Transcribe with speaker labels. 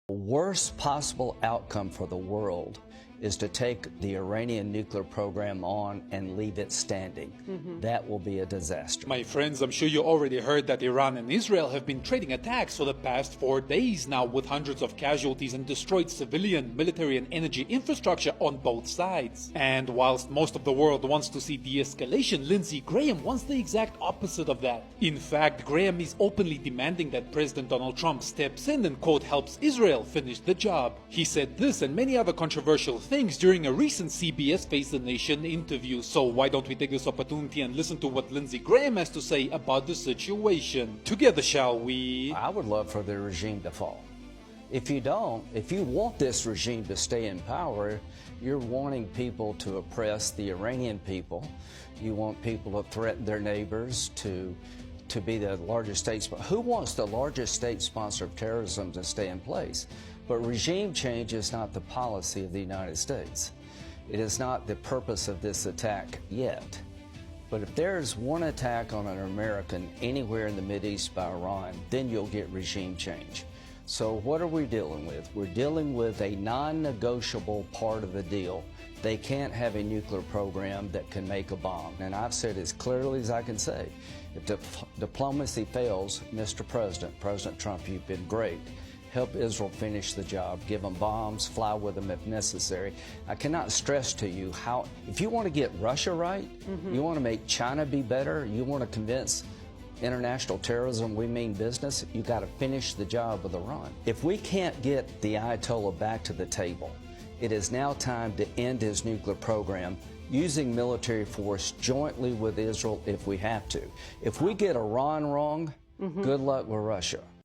Speaker 1: The worst possible outcome for the world is to take the Iranian nuclear program on and leave it standing. That will be a disaster.
Speaker 2: My friends, I'm sure you already heard that Iran and Israel have been trading attacks for the past 4 days now, with hundreds of casualties and destroyed civilian, military and energy infrastructure on both sides. And whilst most of the world wants to see de-escalation, Lindsey Graham wants the exact opposite of that. In fact, Graham is openly demanding that President Donald Trump steps in and, quote, helps Israel finish the job. He said this and many other controversial things during a recent CBS Face the Nation interview. So why don't we take this opportunity and listen to what Lindsey Graham has to say about the situation. Together, shall we?
Speaker 1: I would love for the regime to fall. If you don't, if you want this regime to stay in power, you're wanting people to oppress the Iranian people. You want people to threaten their neighbors, to be the largest state sponsor. Who wants the largest state sponsor of terrorism to stay in place? But regime change is not the policy of the United States. It is not the purpose of this attack yet. But if there's one attack on an American anywhere in the Mideast by Iran, then you'll get regime change. So what are we dealing with? We're dealing with a non-negotiable part of the deal. They can't have a nuclear program that can make a bomb. And I've said as clearly as I can say, if diplomacy fails, Mr. President, President Trump, you've been great. Help Israel finish the job, give them bombs, fly with them if necessary. I cannot stress to you how, if you want to get Russia right, you want to make China be better, you want to convince international terrorism we mean business, you got to finish the job with Iran. If we can't get the Ayatollah back to the table, it is now time to end his nuclear program using military force jointly with Israel if we have to. If we get Iran wrong, good luck with Russia.